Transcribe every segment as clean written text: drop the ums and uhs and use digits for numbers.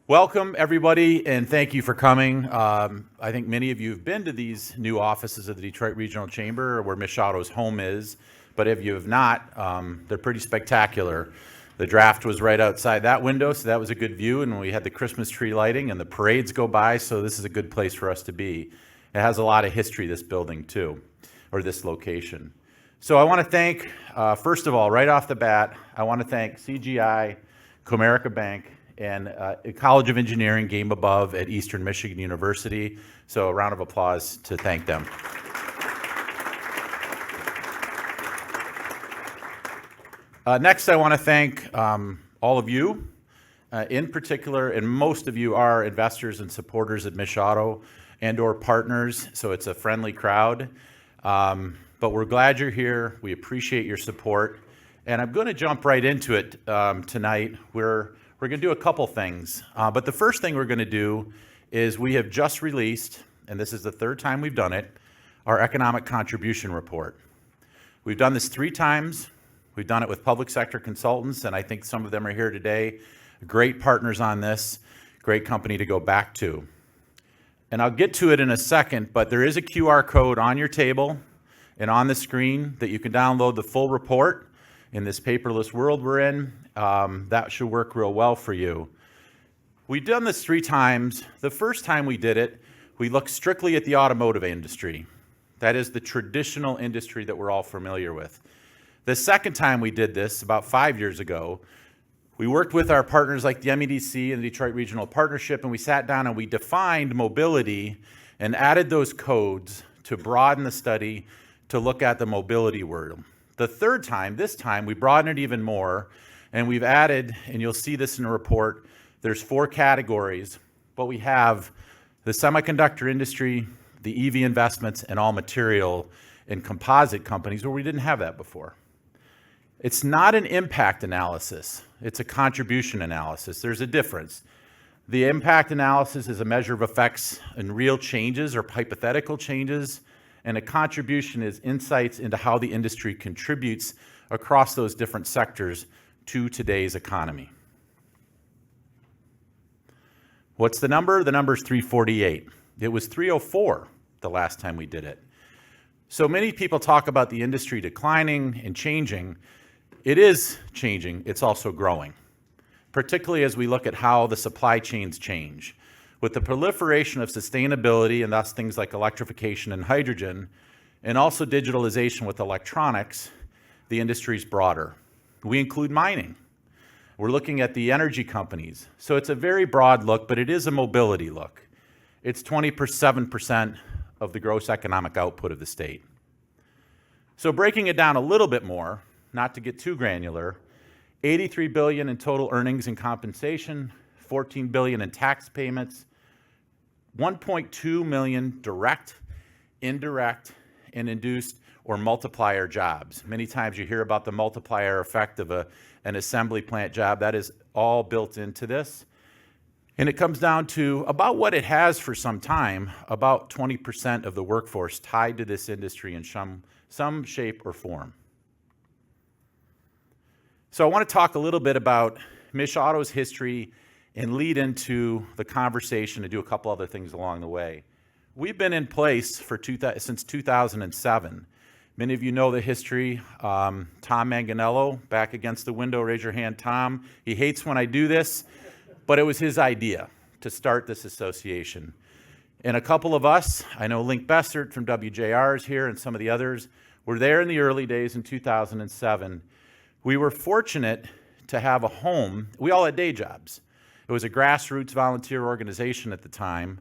Welcome, everybody, and thank you for coming. I think many of you have been to these new offices of the Detroit Regional Chamber, where MichAuto's home is, but if you have not, they're pretty spectacular. The draft was right outside that window, so that was a good view, and we had the Christmas tree lighting, and the parades go by, so this is a good place for us to be. It has a lot of history, this building, too, or this location. So I want to thank, first of all, right off the bat, I want to thank CGI, Comerica Bank, and College of Engineering Game Above at Eastern Michigan University. So a round of applause to thank them. Next, I want to thank all of you, in particular, and most of you are investors and supporters at MichAuto and/or partners, so it's a friendly crowd. But we're glad you're here. We appreciate your support. And I'm going to jump right into it tonight. We're going to do a couple things, but the first thing we're going to do is we have just released, and this is the third time we've done it, our economic contribution report. We've done this 3 times. We've done it with public sector consultants, and I think some of them are here today. Great partners on this, great company to go back to. And I'll get to it in a second, but there is a QR code on your table and on the screen that you can download the full report in this paperless world we're in. That should work real well for you. We've done this 3 times. The first time we did it, we looked strictly at the automotive industry. That is the traditional industry that we're all familiar with. The second time we did this, about 5 years ago, we worked with our partners like the MEDC and the Detroit Regional Partnership, and we sat down and we defined mobility and added those codes to broaden the study to look at the mobility world. The third time, this time, we broadened it even more, and we've added, and you'll see this in the report, there's 4 categories, but we have the semiconductor industry, the EV investments, and all material and composite companies where we didn't have that before. It's not an impact analysis, it's a contribution analysis. There's a difference. The impact analysis is a measure of effects and real changes or hypothetical changes, and a contribution is insights into how the industry contributes across those different sectors to today's economy. What's the number? The number is 348. It was 304 the last time we did it. So many people talk about the industry declining and changing. It is changing. It's also growing, particularly as we look at how the supply chains change. With the proliferation of sustainability, and thus things like electrification and hydrogen, and also digitalization with electronics, the industry is broader. We include mining. We're looking at the energy companies. So it's a very broad look, but it is a mobility look. It's 27% of the gross economic output of the state. So breaking it down a little bit more, not to get too granular, $83 billion in total earnings and compensation, $14 billion in tax payments, 1.2 million direct, indirect, and induced or multiplier jobs. Many times you hear about the multiplier effect of an assembly plant job. That is all built into this. And it comes down to about what it has for some time, about 20% of the workforce tied to this industry in some shape or form. So I want to talk a little bit about MichAuto's history and lead into the conversation and do a couple other things along the way. We've been in place for since 2007. Many of you know the history. Tom Manganello, back against the window, raise your hand, Tom. He hates when I do this, but it was his idea to start this association. And a couple of us, I know Link Bessert from WJR is here and some of the others, were there in the early days in 2007. We were fortunate to have a home. We all had day jobs. It was a grassroots volunteer organization at the time.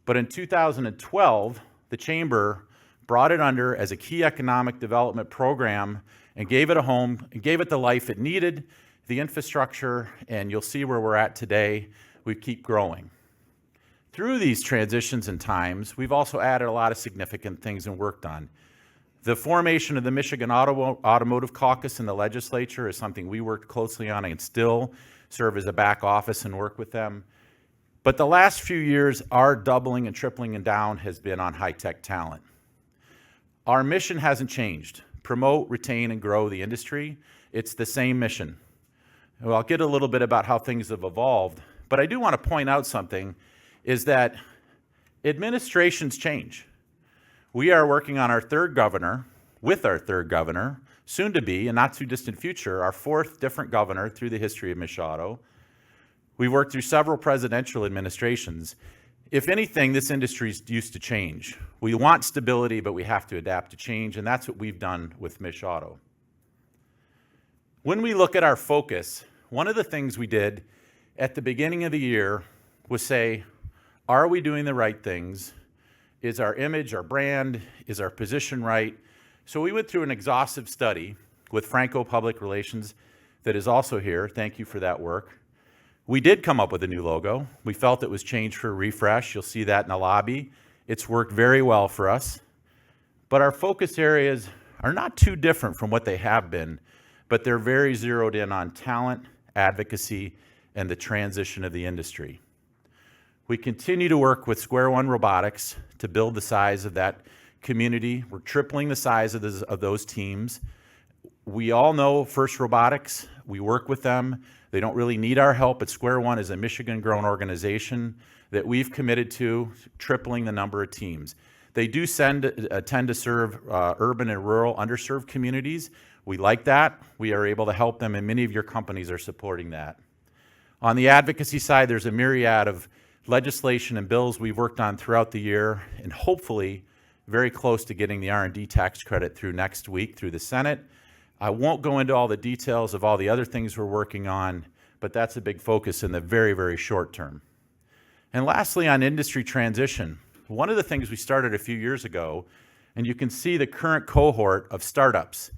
But in 2012, the Chamber brought it under as a key economic development program and gave it a home and gave it the life it needed, the infrastructure, and you'll see where we're at today. We keep growing. Through these transitions and times, we've also added a lot of significant things and worked on. The formation of the Michigan Automotive Caucus in the legislature is something we worked closely on and still serve as a back office and work with them. But the last few years, our doubling and tripling and down has been on high-tech talent. Our mission hasn't changed. Promote, retain, and grow the industry. It's the same mission. Well, I'll get a little bit about how things have evolved, But I do want to point out something, is that administrations change. We are working on our third governor, soon to be, and not too distant future, our fourth different governor through the history of MichAuto. We've worked through several presidential administrations. If anything, this industry is used to change. We want stability, but we have to adapt to change, and that's what we've done with MichAuto. When we look at our focus, one of the things we did at the beginning of the year was say, are we doing the right things? Is our image, our brand, is our position right? So we went through an exhaustive study with Franco Public Relations that is also here. Thank you for that work. We did come up with a new logo. We felt it was changed for a refresh. You'll see that in the lobby. It's worked very well for us. But our focus areas are not too different from what they have been, but they're very zeroed in on talent, advocacy, and the transition of the industry. We continue to work with Square One Robotics to build the size of that community. We're tripling the size of those teams. We all know First Robotics. We work with them. They don't really need our help, but Square One is a Michigan-grown organization that we've committed to tripling the number of teams. They do tend to serve urban and rural underserved communities. We like that. We are able to help them, and many of your companies are supporting that. On the advocacy side, there's a myriad of legislation and bills we've worked on throughout the year, and hopefully very close to getting the R&D tax credit through next week through the Senate. I won't go into all the details of all the other things we're working on, but that's a big focus in the very, very short term. And lastly, on industry transition, one of the things we started a few years ago, and you can see the current cohort of startups.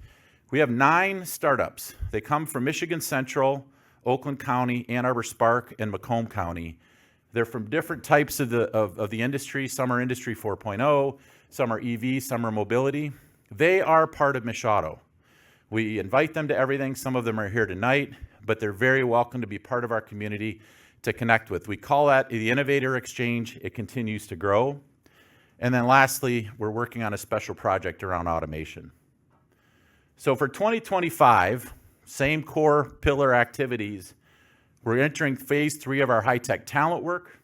We have 9 startups. They come from Michigan Central, Oakland County, Ann Arbor Spark, and Macomb County. They're from different types of the industry. Some are Industry 4.0, some are EV, some are mobility. They are part of MichAuto. We invite them to everything. Some of them are here tonight, but they're very welcome to be part of our community to connect with. We call that the Innovator Exchange. It continues to grow. And then lastly, we're working on a special project around automation. So for 2025, same core pillar activities. We're entering phase 3 of our high-tech talent work.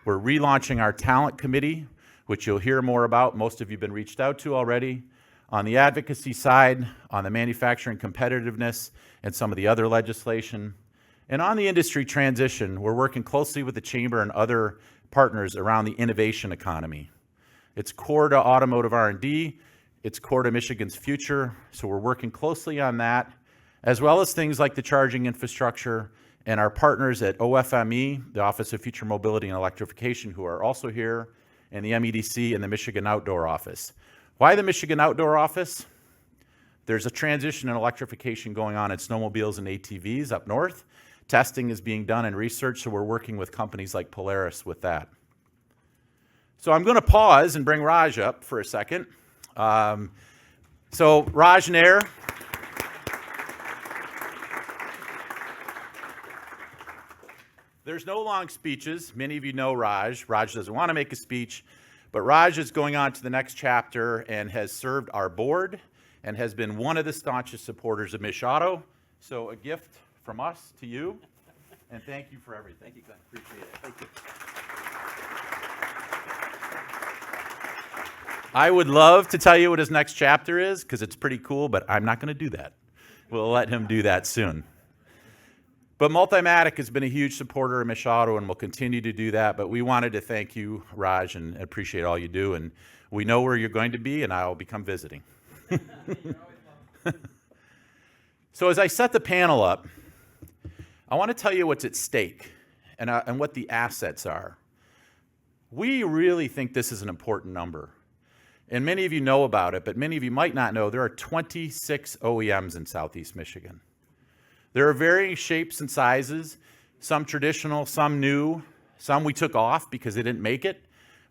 We're relaunching our talent committee, which you'll hear more about. Most of you have been reached out to already. On the advocacy side, on the manufacturing competitiveness, and some of the other legislation. And on the industry transition, we're working closely with the Chamber and other partners around the innovation economy. It's core to automotive R&D. It's core to Michigan's future. So we're working closely on that, as well as things like the charging infrastructure and our partners at OFME, the Office of Future Mobility and Electrification, who are also here, and the MEDC and the Michigan Outdoor Office. Why the Michigan Outdoor Office? There's a transition in electrification going on in snowmobiles and ATVs up north. Testing is being done and research, so we're working with companies like Polaris with that. So I'm going to pause and bring Raj up for a second. So Raj Nair. There's no long speeches. Many of you know Raj. Raj doesn't want to make a speech, but Raj is going on to the next chapter and has served our board and has been one of the staunchest supporters of MichAuto. So a gift from us to you, and thank you for everything. Thank you, Glenn. Appreciate it. Thank you. I would love to tell you what his next chapter is, because it's pretty cool, but I'm not going to do that. We'll let him do that soon. But Multimatic has been a huge supporter of MichAuto and will continue to do that. But we wanted to thank you, Raj, and appreciate all you do. And we know where you're going to be, and I'll be come visiting. So as I set the panel up, I want to tell you what's at stake and what the assets are. We really think this is an important number. And many of you know about it, but many of you might not know there are 26 OEMs in Southeast Michigan. There are varying shapes and sizes, some traditional, some new, some we took off because they didn't make it.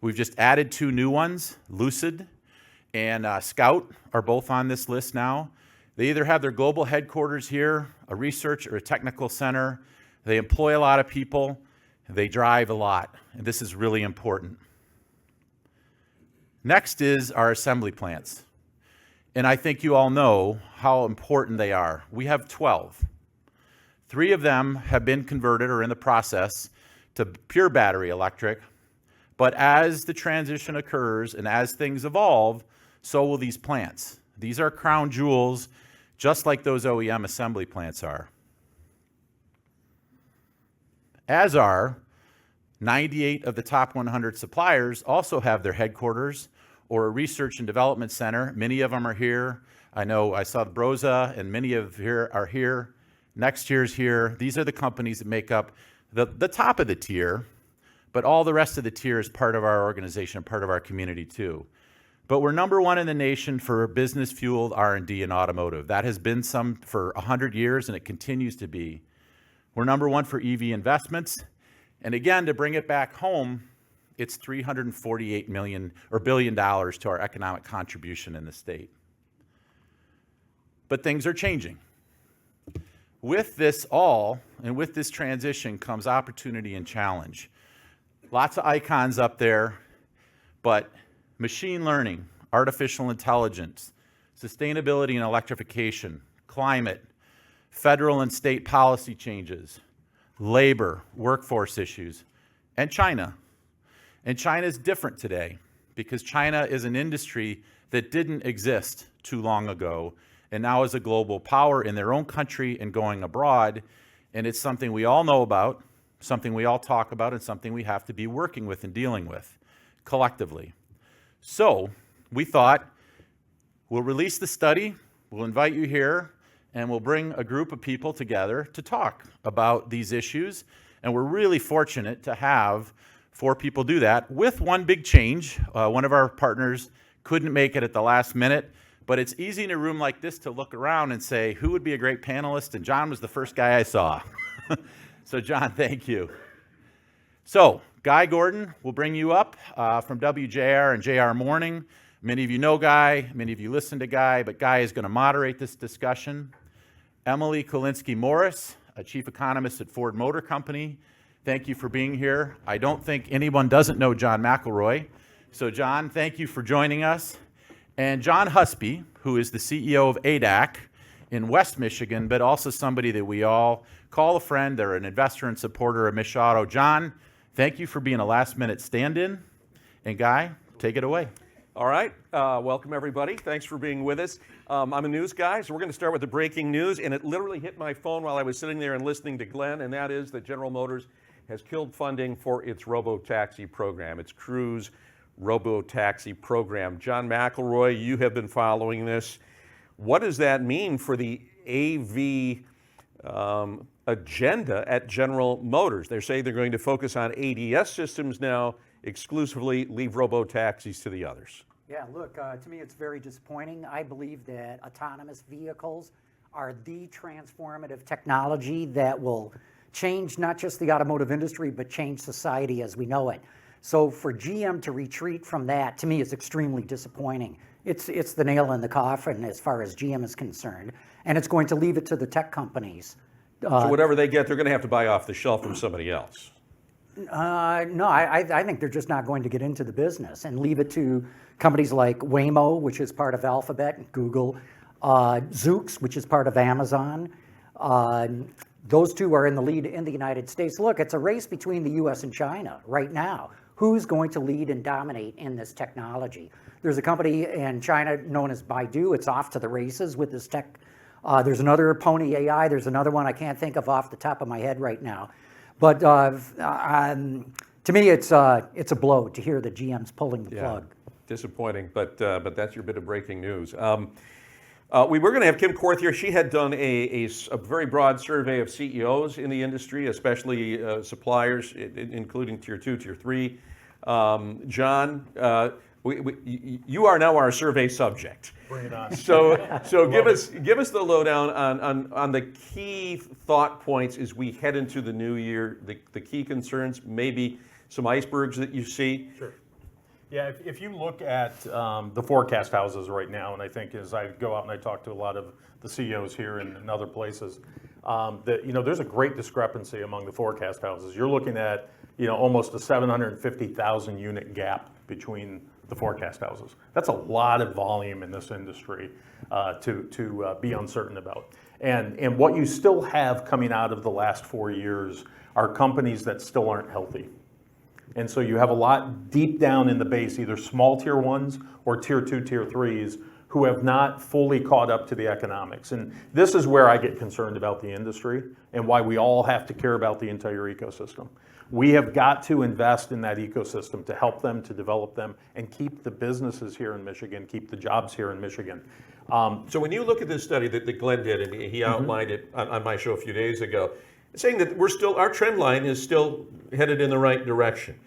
We've just added 2 new ones, Lucid and Scout are both on this list now. They either have their global headquarters here, a research or a technical center. They employ a lot of people. They drive a lot, and this is really important. Next is our assembly plants. And I think you all know how important they are. We have 12. 3 of them have been converted or in the process to pure battery electric. But as the transition occurs and as things evolve, so will these plants. These are crown jewels, just like those OEM assembly plants are. As are 98 of the top 100 suppliers also have their headquarters or a research and development center. Many of them are here. I know I saw the Broza, and many of here are here. Next year's here. These are the companies that make up the top of the tier, but all the rest of the tier is part of our organization, part of our community too. But we're number 1 in the nation for business-fueled R&D in automotive. That has been some for 100 years, and it continues to be. We're number 1 for EV investments. And again, to bring it back home, it's $348 billion to our economic contribution in the state. But things are changing. With this all, and with this transition, comes opportunity and challenge. Lots of icons up there, but machine learning, artificial intelligence, sustainability and electrification, climate, federal and state policy changes, labor, workforce issues, and China. And China is different today because China is an industry that didn't exist too long ago and now is a global power in their own country and going abroad. And it's something we all know about, something we all talk about, and something we have to be working with and dealing with collectively. So we thought we'll release the study, we'll invite you here, and we'll bring a group of people together to talk about these issues. And we're really fortunate to have 4 people do that with one big change. One of our partners couldn't make it at the last minute, but it's easy in a room like this to look around and say, who would be a great panelist? And John was the first guy I saw. So John, thank you. So Guy Gordon will bring you up from WJR and JR Morning. Many of you know Guy, many of you listen to Guy, but Guy is going to moderate this discussion. Emily Kolinsky-Morris, a chief economist at Ford Motor Company. Thank you for being here. I don't think anyone doesn't know John McElroy. So John, thank you for joining us. And John Husby, who is the CEO of ADAC in West Michigan, but also somebody that we all call a friend. They're an investor and supporter of MichAuto. John, thank you for being a last-minute stand-in. And Guy, take it away. All right, welcome everybody. Thanks for being with us. I'm a news guy, so we're going to start with the breaking news, and it literally hit my phone while I was sitting there and listening to Glenn, and that is that General Motors has killed funding for its robo-taxi program, its Cruise robo-taxi program. John McElroy, you have been following this. What does that mean for the AV agenda at General Motors? They're saying they're going to focus on ADS systems now, exclusively, leave robo-taxis to the others. Yeah, look, to me it's very disappointing. I believe that autonomous vehicles are the transformative technology that will change not just the automotive industry, but change society as we know it. So for GM to retreat from that, to me, is extremely disappointing. It's the nail in the coffin as far as GM is concerned, and it's going to leave it to the tech companies. So whatever they get, they're going to have to buy off the shelf from somebody else. No, I think they're just not going to get into the business and leave it to companies like Waymo, which is part of Alphabet and Google, Zoox, which is part of Amazon. Those 2 are in the lead in the United States. Look, it's a race between the US and China right now. Who's going to lead and dominate in this technology? There's a company in China known as Baidu. It's off to the races with this tech. There's another Pony AI. There's another one I can't think of off the top of my head right now. But to me, it's a blow to hear that GM's pulling the plug. Disappointing, but that's your bit of breaking news. We were going to have Kim Korth here. She had done a very broad survey of CEOs in the industry, especially suppliers, including Tier 2, Tier 3. John, you are now our survey subject. Bring it on. So give us the lowdown on the key thought points as we head into the new year, the key concerns, maybe some icebergs that you see. Sure. Yeah, if you look at the forecast houses right now, and I think as I go out and I talk to a lot of the CEOs here and other places, that there's a great discrepancy among the forecast houses. You're looking at almost a 750,000 unit gap between the forecast houses. That's a lot of volume in this industry to be uncertain about. And what you still have coming out of the last 4 years are companies that still aren't healthy. And so you have a lot deep down in the base, either small tier ones or tier two, tier threes, who have not fully caught up to the economics. And this is where I get concerned about the industry and why we all have to care about the entire ecosystem. We have got to invest in that ecosystem to help them, to develop them, and keep the businesses here in Michigan, keep the jobs here in Michigan. So when you look at this study that Glenn did, and he outlined it on my show a few days ago, saying that our trend line is still headed in the right direction.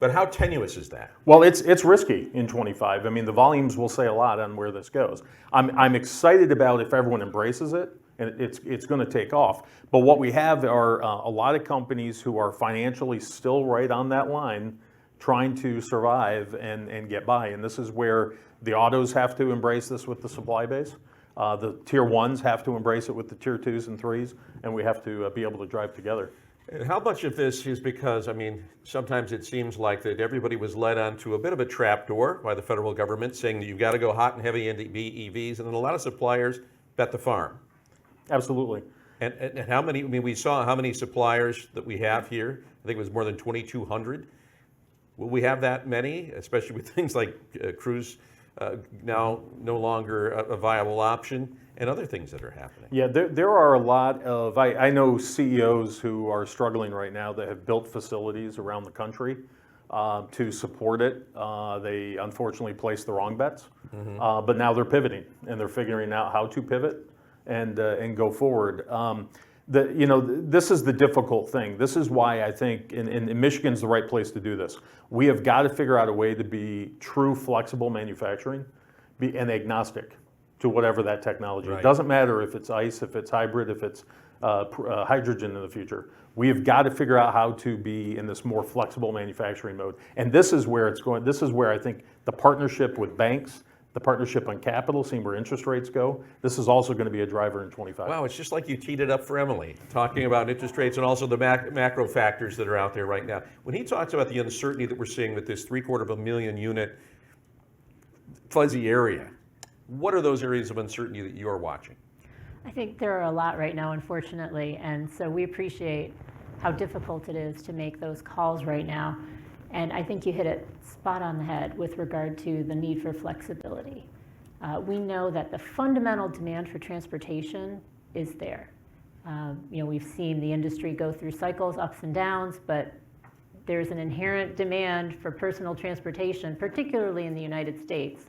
But how tenuous is that? Well, it's risky in 25. I mean, the volumes will say a lot on where this goes. I'm excited about if everyone embraces it, and it's going to take off. But what we have are a lot of companies who are financially still right on that line, trying to survive and get by. And this is where the autos have to embrace this with the supply base. The tier ones have to embrace it with the tier twos and threes, and we have to be able to drive together. And how much of this is because, I mean, sometimes it seems like that everybody was led onto a bit of a trapdoor by the federal government saying that you've got to go hot and heavy into BEVs, and then a lot of suppliers bet the farm. Absolutely. And how many, I mean, we saw how many suppliers that we have here. I think it was more than 2,200. Will we have that many, especially with things like Cruise now no longer a viable option, and other things that are happening? Yeah, there are a lot of, I know CEOs who are struggling right now that have built facilities around the country to support it. They unfortunately placed the wrong bets, but now they're pivoting and they're figuring out how to pivot and go forward. This is the difficult thing. This is why I think in Michigan's the right place to do this. We have got to figure out a way to be true flexible manufacturing and agnostic to whatever that technology. Right. It doesn't matter if it's ICE, if it's hybrid, if it's hydrogen in the future. We have got to figure out how to be in this more flexible manufacturing mode. And this is where it's going. This is where I think the partnership with banks, the partnership on capital, seeing where interest rates go, this is also going to be a driver in 25. Wow, it's just like you teed it up for Emily, talking about interest rates and also the macro factors that are out there right now. When he talks about the uncertainty that we're seeing with this 750,000 unit fuzzy area, what are those areas of uncertainty that you're watching? I think there are a lot right now, unfortunately, and so we appreciate how difficult it is to make those calls right now. And I think you hit it spot on the head with regard to the need for flexibility. We know that the fundamental demand for transportation is there. We've seen the industry go through cycles, ups and downs, but there's an inherent demand for personal transportation, particularly in the United States.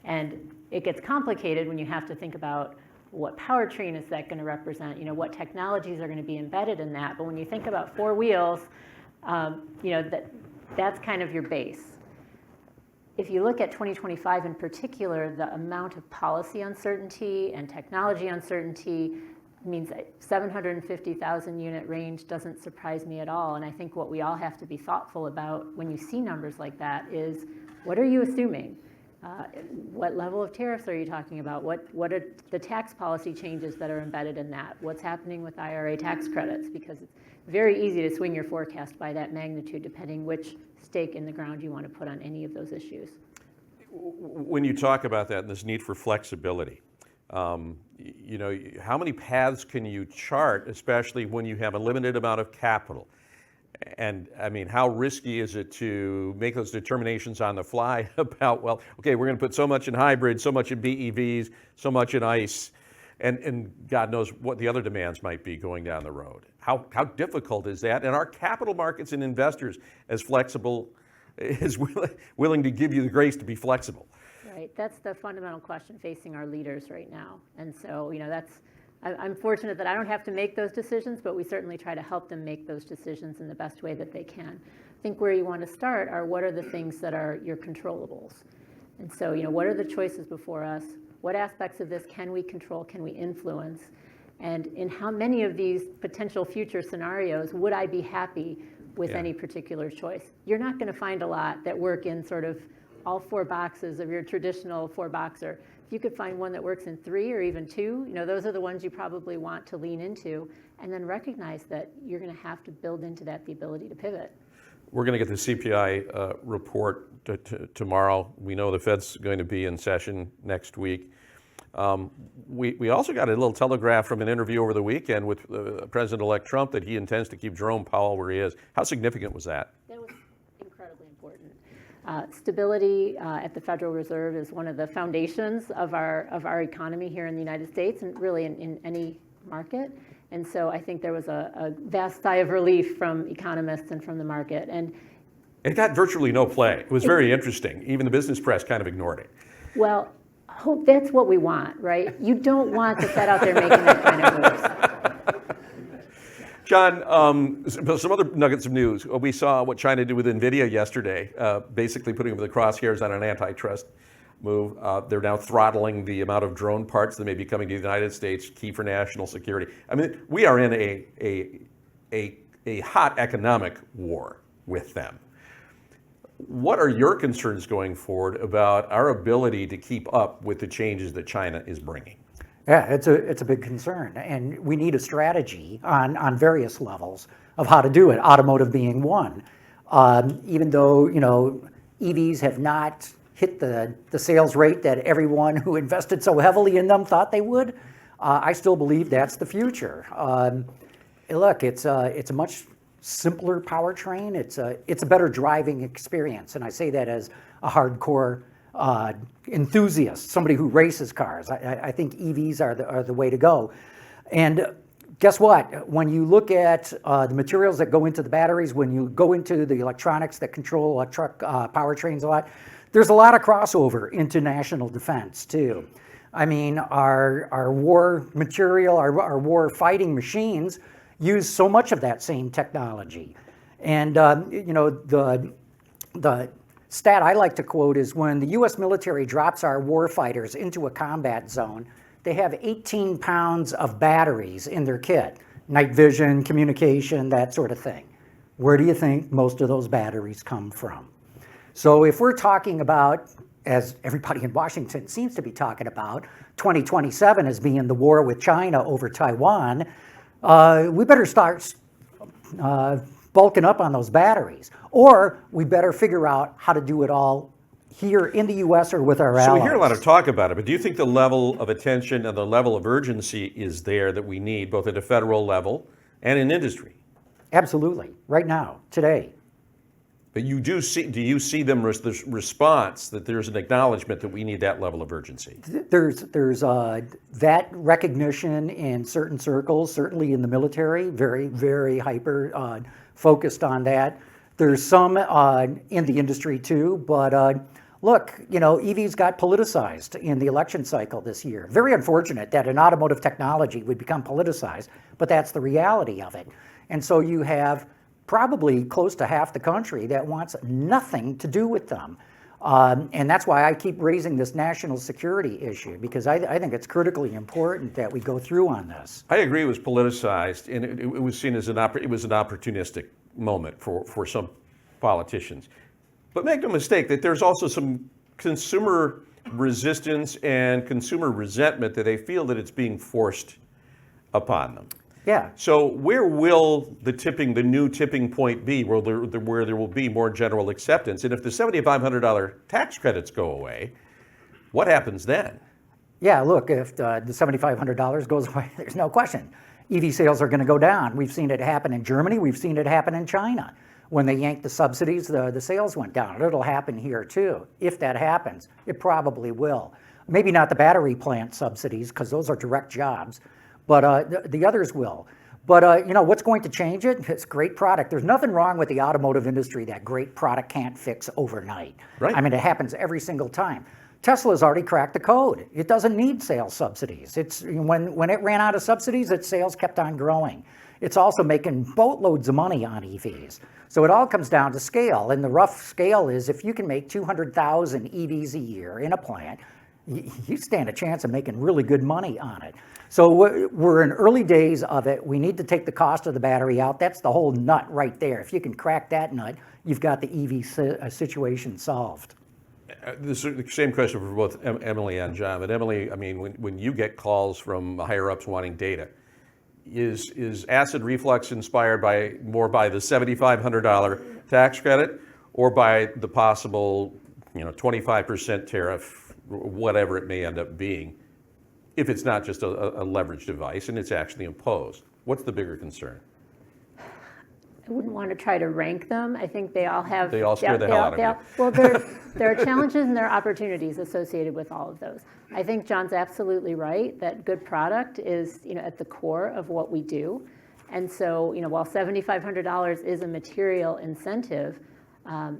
And it gets complicated when you have to think about what powertrain is that going to represent, what technologies are going to be embedded in that. But when you think about four wheels, that's kind of your base. If you look at 2025 in particular, the amount of policy uncertainty and technology uncertainty means that 750,000 unit range doesn't surprise me at all. And I think what we all have to be thoughtful about when you see numbers like that is, what are you assuming? What level of tariffs are you talking about? What are the tax policy changes that are embedded in that? What's happening with IRA tax credits? Because it's very easy to swing your forecast by that magnitude depending which stake in the ground you want to put on any of those issues. When you talk about that and this need for flexibility, how many paths can you chart, especially when you have a limited amount of capital? And I mean, how risky is it to make those determinations on the fly about, well, okay, we're going to put so much in hybrid, so much in BEVs, so much in ICE, and God knows what the other demands might be going down the road. How difficult is that? And are capital markets and investors as flexible, as willing to give you the grace to be flexible? Right, that's the fundamental question facing our leaders right now. And so, I'm fortunate that I don't have to make those decisions, but we certainly try to help them make those decisions in the best way that they can. I think where you want to start are what are the things that are your controllables. And so, what are the choices before us? What aspects of this can we control, can we influence? And in how many of these potential future scenarios would I be happy with any particular choice? You're not going to find a lot that work in sort of all four boxes of your traditional four-boxer. If you could find one that works in three or even two, those are the ones you probably want to lean into, and then recognize that you're going to have to build into that the ability to pivot. We're going to get the CPI report tomorrow. We know the Fed's going to be in session next week. We also got a little telegraph from an interview over the weekend with President-elect Trump that he intends to keep Jerome Powell where he is. How significant was that? That was incredibly important. Stability at the Federal Reserve is one of the foundations of our economy here in the United States and really in any market. And so I think there was a vast sigh of relief from economists and from the market. And It got virtually no play. It was very interesting. Even the business press kind of ignored it. well, hope that's what we want, right? You don't want the Fed out there making that kind of moves. John, some other nuggets of news. We saw what China did with NVIDIA yesterday, basically putting them in the crosshairs on an antitrust move. They're now throttling the amount of drone parts that may be coming to the United States, key for national security. I mean, we are in a hot economic war with them. What are your concerns going forward about our ability to keep up with the changes that China is bringing? Yeah, it's a big concern, and we need a strategy on various levels of how to do it, automotive being one. Even though, EVs have not hit the sales rate that everyone who invested so heavily in them thought they would, I still believe that's the future. Look, it's a much simpler powertrain. It's a better driving experience, and I say that as a hardcore enthusiast, somebody who races cars. I think EVs are the way to go. And guess what? When you look at the materials that go into the batteries, when you go into the electronics that control truck powertrains a lot, there's a lot of crossover into national defense too. I mean, our war material, our war fighting machines use so much of that same technology. And the stat I like to quote is when the U.S. military drops our war fighters into a combat zone, they have 18 pounds of batteries in their kit, night vision, communication, that sort of thing. Where do you think most of those batteries come from? So if we're talking about, as everybody in Washington seems to be talking about, 2027 as being the war with China over Taiwan, we better start bulking up on those batteries, or we better figure out how to do it all here in the U.S. or with our allies. So we hear a lot of talk about it, but do you think the level of attention and the level of urgency is there that we need, both at a federal level and in industry? Absolutely, right now, today. But do you see them as the response that there's an acknowledgement that we need that level of urgency? There's that recognition in certain circles, certainly in the military, very, very hyper focused on that. There's some in the industry too, but look, EVs got politicized in the election cycle this year. Very unfortunate that an automotive technology would become politicized, but that's the reality of it. And so you have probably close to half the country that wants nothing to do with them. And that's why I keep raising this national security issue, because I think it's critically important that we go through on this. I agree it was politicized, and it was seen as an opportunistic moment for some politicians. But make no mistake that there's also some consumer resistance and consumer resentment that they feel that it's being forced upon them. Yeah. So where will the new tipping point be where there will be more general acceptance? And if the $7,500 tax credits go away, what happens then? Yeah, look, if the $7,500 goes away, there's no question. EV sales are going to go down. We've seen it happen in Germany. We've seen it happen in China. When they yanked the subsidies, the sales went down. It'll happen here too. If that happens, it probably will. Maybe not the battery plant subsidies, because those are direct jobs, but the others will. But what's going to change it? It's great product. There's nothing wrong with the automotive industry that great product can't fix overnight. Right. I mean, it happens every single time. Tesla's already cracked the code. It doesn't need sales subsidies. It's when it ran out of subsidies, its sales kept on growing. It's also making boatloads of money on EVs. So it all comes down to scale. And the rough scale is if you can make 200,000 EVs a year in a plant, you stand a chance of making really good money on it. So we're in early days of it. We need to take the cost of the battery out. That's the whole nut right there. If you can crack that nut, you've got the EV situation solved. This is the same question for both Emily and John. But Emily, I mean, when you get calls from higher ups wanting data, is acid reflux inspired more by the $7,500 tax credit, or by the possible 25% tariff, whatever it may end up being, if it's not just a leverage device and it's actually imposed? What's the bigger concern? I wouldn't want to try to rank them. I think they all have. They all scare the hell out of you. Well, there are challenges and there are opportunities associated with all of those. I think John's absolutely right that good product is, at the core of what we do. And so, while $7,500 is a material incentive,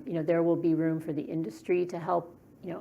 there will be room for the industry to help,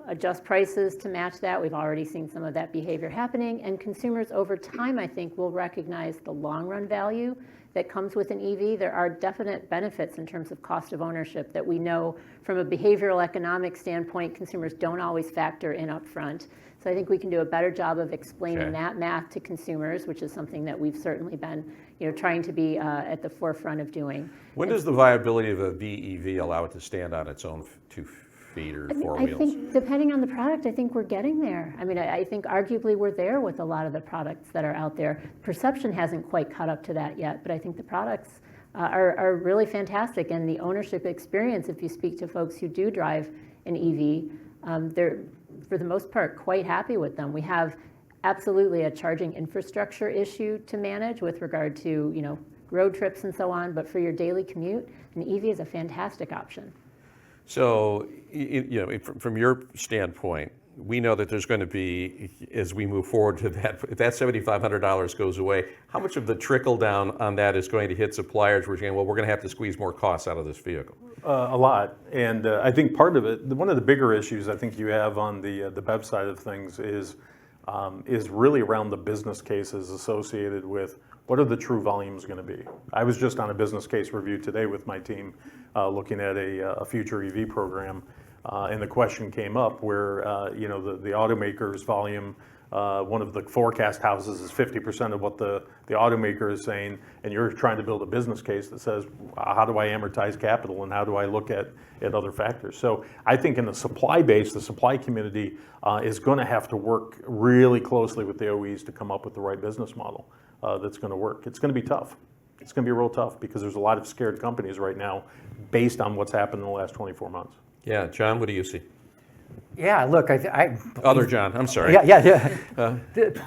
adjust prices to match that. We've already seen some of that behavior happening, and consumers over time, I think, will recognize the long-run value that comes with an EV. There are definite benefits in terms of cost of ownership that we know from a behavioral economic standpoint, consumers don't always factor in up front. So I think we can do a better job of explaining that math to consumers, which is something that we've certainly been, trying to be at the forefront of doing. When does the viability of a BEV allow it to stand on its own 2 feet or 4 wheels? I think depending on the product, I think we're getting there. I mean, I think arguably we're there with a lot of the products that are out there. Perception hasn't quite caught up to that yet, but I think the products are really fantastic. And the ownership experience, if you speak to folks who do drive an EV, they're, for the most part, quite happy with them. We have absolutely a charging infrastructure issue to manage with regard to, road trips and so on, but for your daily commute, an EV is a fantastic option. So, from your standpoint, we know that there's going to be, as we move forward to that, if that $7,500 goes away, how much of the trickle down on that is going to hit suppliers? We're saying, well, we're going to have to squeeze more costs out of this vehicle. A lot, and I think part of it, one of the bigger issues I think you have on the BEV side of things is really around the business cases associated with what are the true volumes going to be. I was just on a business case review today with my team, looking at a future EV program, and the question came up where the automaker's volume. One of the forecast houses is 50% of what the automaker is saying, and you're trying to build a business case that says, how do I amortize capital and how do I look at other factors? So I think in the supply base, the supply community is going to have to work really closely with the OEs to come up with the right business model that's going to work. It's going to be tough. It's going to be real tough because there's a lot of scared companies right now based on what's happened in the last 24 months. Yeah, John, what do you see? Yeah, look, Other John, I'm sorry. Yeah. The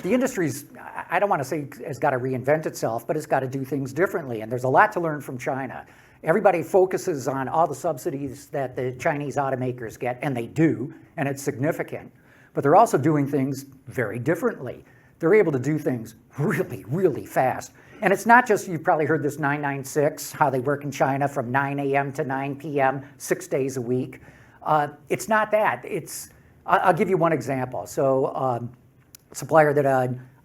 industry's, I don't want to say has got to reinvent itself, but it's got to do things differently. And there's a lot to learn from China. Everybody focuses on all the subsidies that the Chinese automakers get, and they do, and it's significant. But they're also doing things very differently. They're able to do things really, really fast. And it's not just, you've probably heard this 996, how they work in China from 9 a.m. to 9 p.m., 6 days a week. It's not that. I'll give you one example. So supplier that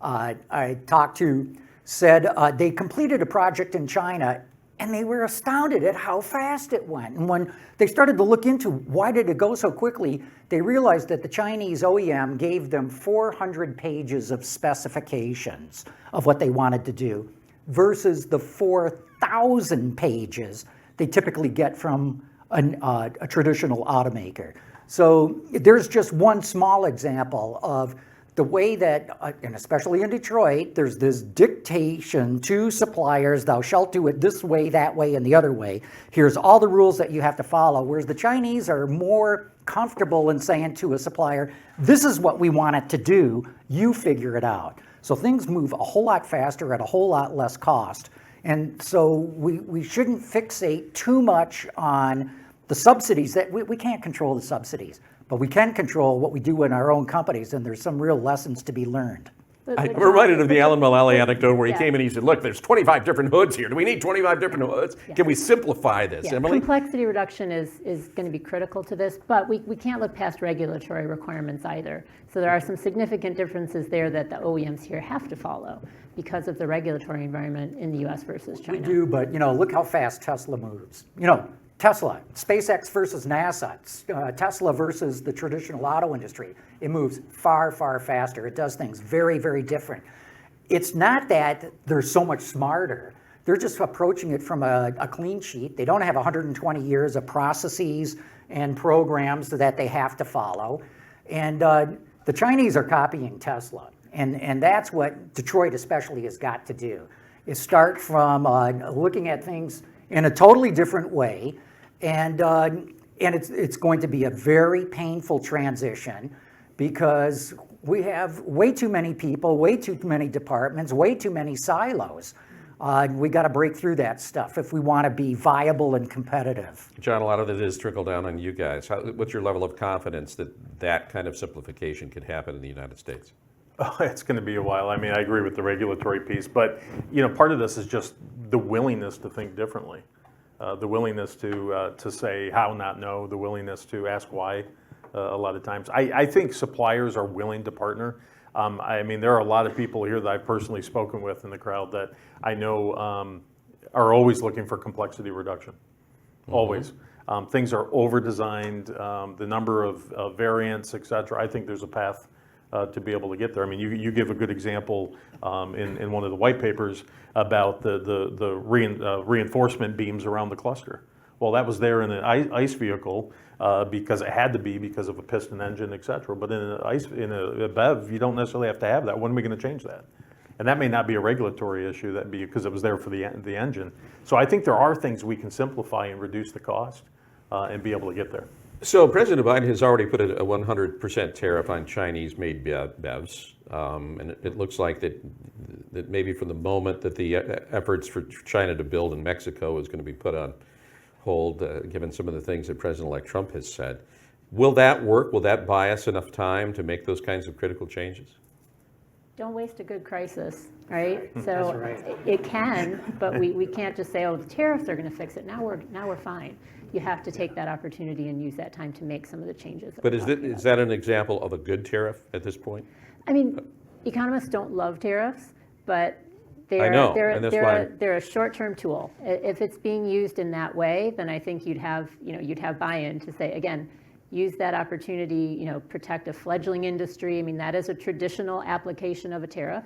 I talked to said they completed a project in China and they were astounded at how fast it went. And when they started to look into why did it go so quickly, they realized that the Chinese OEM gave them 400 pages of specifications of what they wanted to do versus the 4,000 pages they typically get from a traditional automaker. So there's just one small example of the way that, and especially in Detroit, there's this dictation to suppliers, thou shalt do it this way, that way, and the other way. Here's all the rules that you have to follow, whereas the Chinese are more comfortable in saying to a supplier, this is what we want it to do, you figure it out. So things move a whole lot faster at a whole lot less cost. And so we shouldn't fixate too much on the subsidies. That we can't control the subsidies, but we can control what we do in our own companies, and there's some real lessons to be learned. I'm reminded of the Alan Mullally anecdote where he came in and he said, look, there's 25 different hoods here. Do we need 25 different hoods? Can we simplify this, Emily? Complexity reduction is going to be critical to this, but we can't look past regulatory requirements either. So there are some significant differences there that the OEMs here have to follow because of the regulatory environment in the U.S. versus China. We do, but look how fast Tesla moves. Tesla, SpaceX versus NASA, Tesla versus the traditional auto industry. It moves far, far faster. It does things very, very different. It's not that they're so much smarter. They're just approaching it from a clean sheet. They don't have 120 years of processes and programs that they have to follow. And the Chinese are copying Tesla. And that's what Detroit especially has got to do, is start from looking at things in a totally different way. And it's going to be a very painful transition because We have way too many people, way too many departments, way too many silos. We got to break through that stuff if we want to be viable and competitive. John, a lot of it is trickle down on you guys. What's your level of confidence that that kind of simplification could happen in the United States? Oh, it's going to be a while. I mean, I agree with the regulatory piece, but part of this is just the willingness to think differently, the willingness to say how, not no, the willingness to ask why. A lot of times, I think suppliers are willing to partner. I mean, there are a lot of people here that I've personally spoken with in the crowd that I know are always looking for complexity reduction. Always. Things are over-designed, the number of variants, et cetera. I think there's a path to be able to get there. I mean, you give a good example in one of the white papers about the reinforcement beams around the cluster. Well, that was there in an ICE vehicle because it had to be because of a piston engine, et cetera. But in a BEV, you don't necessarily have to have that. When are we going to change that? And that may not be a regulatory issue, that'd be because it was there for the engine. So I think there are things we can simplify and reduce the cost and be able to get there. So President Biden has already put a 100% tariff on Chinese-made BEVs, and it looks like that maybe from the moment that the efforts for China to build in Mexico is going to be put on hold, given some of the things that President-elect Trump has said. Will that work? Will that buy us enough time to make those kinds of critical changes? Don't waste a good crisis, right? So That's right. it can, but we can't just say, oh, the tariffs are going to fix it. Now we're fine. You have to take that opportunity and use that time to make some of the changes. But is that an example of a good tariff at this point? I mean, economists don't love tariffs, but I know, and that's why they're a short-term tool. If it's being used in that way, then I think you'd have buy-in to say, again, use that opportunity, protect a fledgling industry. I mean, that is a traditional application of a tariff,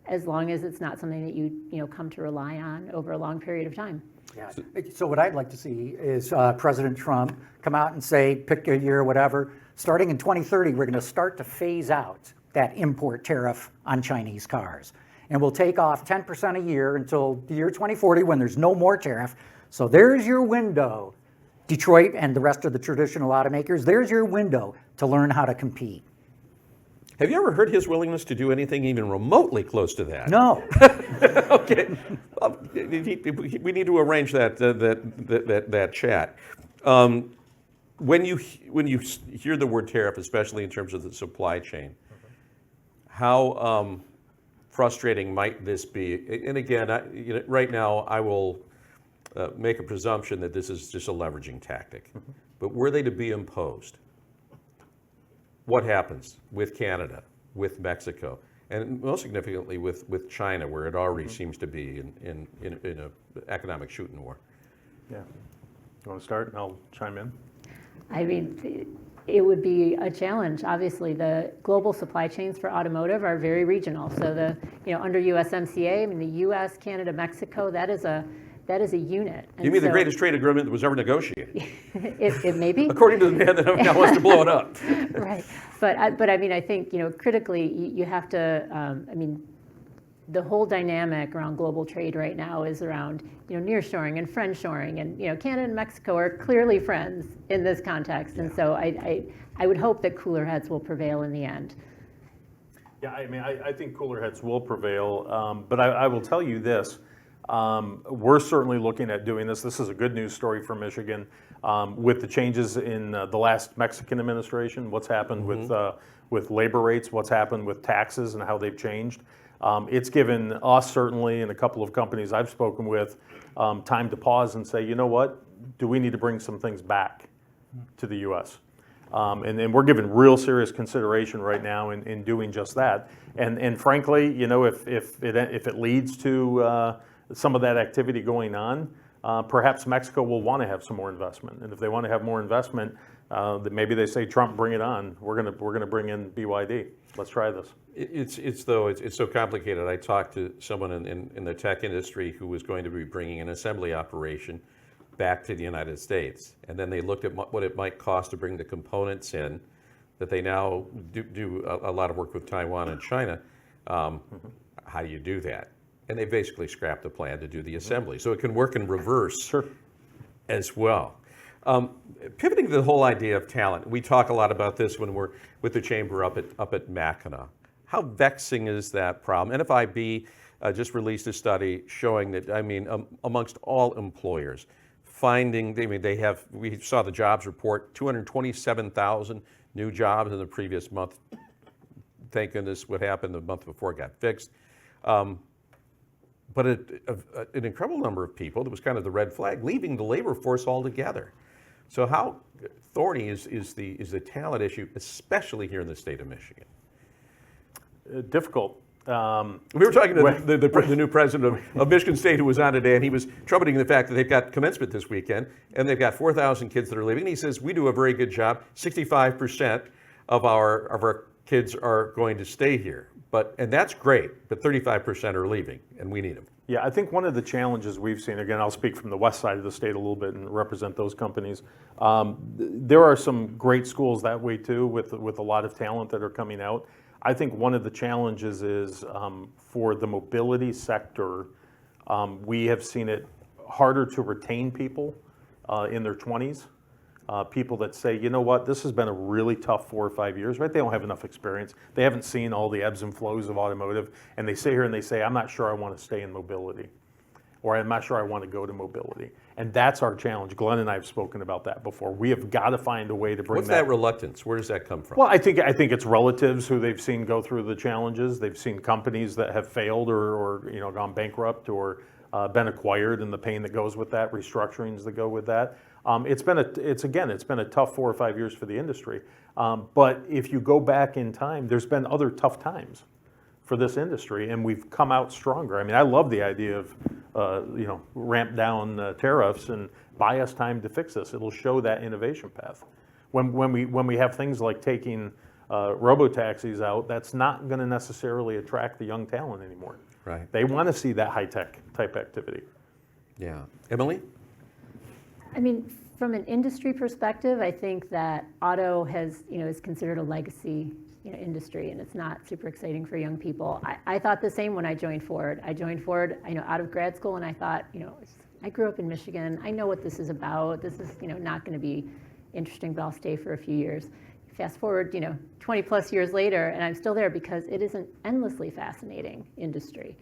as long as it's not something that you come to rely on over a long period of time. Yeah. So what I'd like to see is President Trump come out and say, pick a year, whatever, starting in 2030, we're going to start to phase out that import tariff on Chinese cars. And we'll take off 10% a year until the year 2040 when there's no more tariff. So there's your window, Detroit and the rest of the traditional automakers, there's your window to learn how to compete. Have you ever heard his willingness to do anything even remotely close to that? No. Okay. Well, we need to arrange that chat. When you hear the word tariff, especially in terms of the supply chain, how frustrating might this be? And again, right now I will make a presumption that this is just a leveraging tactic. But were they to be imposed, what happens with Canada, with Mexico, and most significantly with China, where it already seems to be in an economic shooting war? Yeah. You want to start and I'll chime in? I mean, it would be a challenge. Obviously, the global supply chains for automotive are very regional. So under USMCA, I mean, the U.S., Canada, Mexico, that is a unit. And you mean the greatest trade agreement that was ever negotiated? It may be. According to the man that now wants to blow it up. Right. But I mean, I think, critically, you have to, I mean, the whole dynamic around global trade right now is around, nearshoring and friendshoring. And, Canada and Mexico are clearly friends in this context. And so I would hope that cooler heads will prevail in the end. Yeah, I mean, I think cooler heads will prevail. But I will tell you this. We're certainly looking at doing this. This is a good news story for Michigan. With the changes in the last Mexican administration, what's happened with labor rates, what's happened with taxes and how they've changed. It's given us certainly and a couple of companies I've spoken with time to pause and say, you know what, do we need to bring some things back to the U.S.? And we're giving real serious consideration right now in doing just that. And frankly, if it leads to some of that activity going on, perhaps Mexico will want to have some more investment. And if they want to have more investment, maybe they say, Trump, bring it on. We're gonna bring in BYD. Let's try this. It's so complicated. I talked to someone in the tech industry who was going to be bringing an assembly operation back to the United States. And then they looked at what it might cost to bring the components in, that they now do a lot of work with Taiwan and China. How do you do that? And they basically scrapped the plan to do the assembly. So it can work in reverse as well. Pivoting to the whole idea of talent, we talk a lot about this when we're with the chamber up at Mackinac. How vexing is that problem? NFIB just released a study showing that, amongst all employers, we saw the jobs report, 227,000 new jobs in the previous month. Thank goodness what happened the month before got fixed. But an incredible number of people, that was kind of the red flag, leaving the labor force altogether. So how thorny is the talent issue, especially here in the state of Michigan? Difficult. We were talking to the new president of Michigan State, who was on today, and he was trumpeting the fact that they've got commencement this weekend, and they've got 4,000 kids that are leaving. And he says, we do a very good job. 65% of our kids are going to stay here. And that's great, but 35% are leaving, and we need them. Yeah, I think one of the challenges we've seen, again, I'll speak from the west side of the state a little bit and represent those companies. There are some great schools that way too, with a lot of talent that are coming out. I think one of the challenges is for the mobility sector, we have seen it harder to retain people in their 20s. People that say, you know what, this has been a really tough 4 or 5 years, right? They don't have enough experience. They haven't seen all the ebbs and flows of automotive, and they sit here and they say, I'm not sure I want to stay in mobility, or I'm not sure I want to go to mobility. And that's our challenge. Glenn and I have spoken about that before. We have got to find a way to bring What's that reluctance? Where does that come from? Well, I think it's relatives who they've seen go through the challenges. They've seen companies that have failed or gone bankrupt or been acquired, and the pain that goes with that, restructurings that go with that. It's been a tough 4 or 5 years for the industry. But if you go back in time, there's been other tough times for this industry, and we've come out stronger. I mean, I love the idea of ramp down tariffs and buy us time to fix this. It'll show that innovation path. When we have things like taking robo-taxis out, that's not going to necessarily attract the young talent anymore. Right. They want to see that high-tech type activity. Yeah. Emily? I mean, from an industry perspective, I think that auto is considered a legacy industry, and it's not super exciting for young people. I thought the same when I joined Ford. I joined Ford, out of grad school, and I thought, I grew up in Michigan. I know what this is about. This is, not going to be interesting, but I'll stay for a few years. Fast forward, 20 plus years later, and I'm still there because it is an endlessly fascinating industry.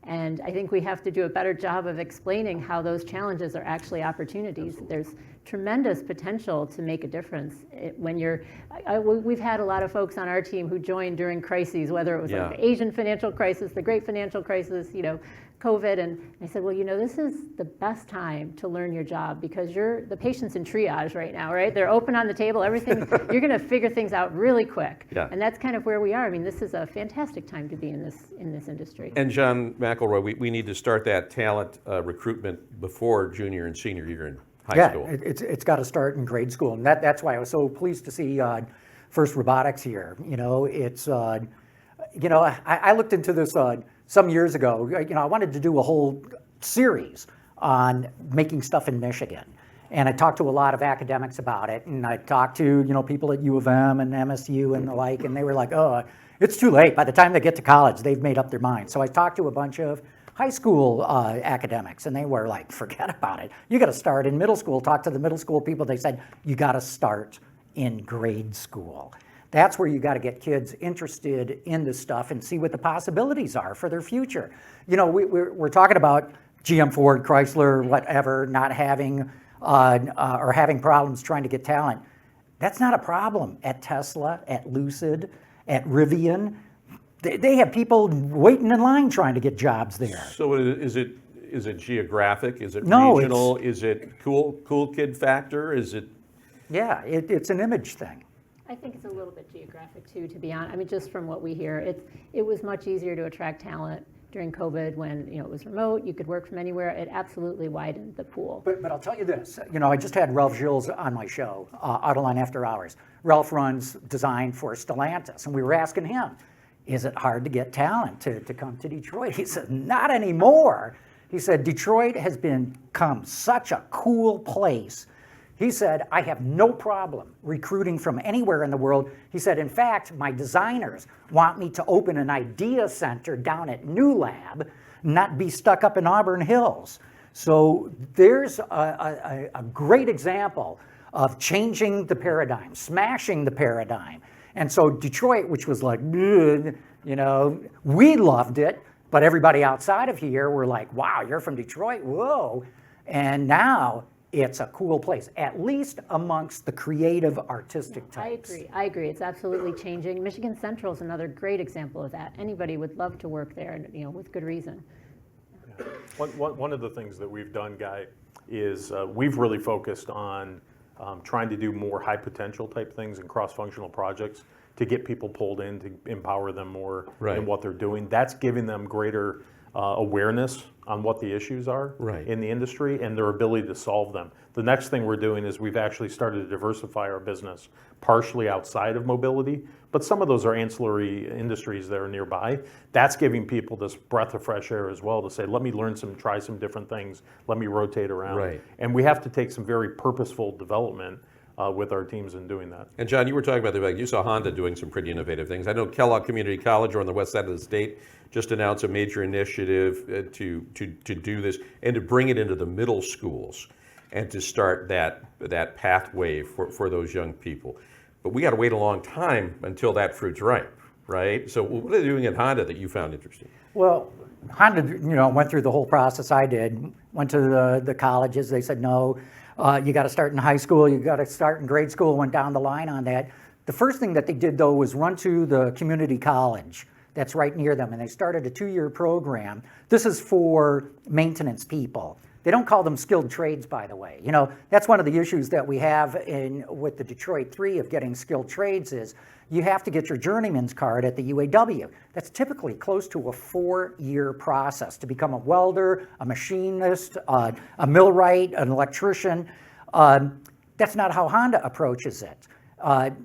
And I think we have to do a better job of explaining how those challenges are actually opportunities. There's tremendous potential to make a difference we've had a lot of folks on our team who joined during crises, whether it was like the Asian financial crisis, the great financial crisis, COVID, and I said, well, this is the best time to learn your job because the patient's in triage right now, right? They're open on the table, everything, you're gonna figure things out really quick. Yeah. And that's kind of where we are. I mean, this is a fantastic time to be in this industry. And John McElroy, we need to start that talent recruitment before junior and senior year in high school. Yeah, it's got to start in grade school, and that's why I was so pleased to see First Robotics here. I looked into this some years ago. I wanted to do a whole series on making stuff in Michigan, and I talked to a lot of academics about it, and I talked to people at U of M and MSU and the like, and they were like, oh, it's too late. By the time they get to college, they've made up their mind. So I talked to a bunch of high school academics, and they were like, forget about it. You got to start in middle school. Talk to the middle school people. They said, you got to start in grade school. That's where you got to get kids interested in this stuff and see what the possibilities are for their future. We're talking about GM, Ford, Chrysler, whatever, not having or having problems trying to get talent. That's not a problem at Tesla, at Lucid, at Rivian. They have people waiting in line trying to get jobs there. So is it geographic? Is it regional? Is it cool kid factor? Is it? Yeah, it's an image thing. I think it's a little bit geographic too, to be honest. I mean, just from what we hear, it was much easier to attract talent during COVID when it was remote. You could work from anywhere. It absolutely widened the pool. But I'll tell you this. I just had Ralph Gilles on my show, Autoline After Hours. Ralph runs design for Stellantis, and we were asking him, is it hard to get talent to come to Detroit? He said, not anymore. He said, Detroit has become such a cool place. He said, I have no problem recruiting from anywhere in the world. He said, in fact, my designers want me to open an idea center down at New Lab, not be stuck up in Auburn Hills. So there's a great example of changing the paradigm, smashing the paradigm. And so Detroit, which was like, "Ugh," we loved it, but everybody outside of here were like, wow, you're from Detroit, whoa. And now it's a cool place, at least amongst the creative, artistic types. I agree. It's absolutely changing. Michigan Central is another great example of that. Anybody would love to work there, and with good reason. One of the things that we've done, Guy, is we've really focused on trying to do more high potential type things and cross-functional projects to get people pulled in, to empower them more in what they're doing. That's giving them greater awareness on what the issues are in the industry and their ability to solve them. The next thing we're doing is we've actually started to diversify our business partially outside of mobility, but some of those are ancillary industries that are nearby. That's giving people this breath of fresh air as well to say, let me try some different things, let me rotate around. And we have to take some very purposeful development with our teams in doing that. And John, you were talking about you saw Honda doing some pretty innovative things. I know Kellogg Community College, or on the west side of the state, just announced a major initiative to do this and to bring it into the middle schools and to start that pathway for those young people. But we got to wait a long time until that fruit's ripe, right? So what are they doing at Honda that you found interesting? Well, Honda, went through the whole process I did, went to the colleges. They said, no, you got to start in high school, you got to start in grade school, went down the line on that. The first thing that they did, though, was run to the community college that's right near them, and they started a 2-year program. This is for maintenance people. They don't call them skilled trades, by the way. That's one of the issues that we have with the Detroit 3 of getting skilled trades is you have to get your journeyman's card at the UAW. That's typically close to a 4-year process to become a welder, a machinist, a millwright, an electrician. That's not how Honda approaches it.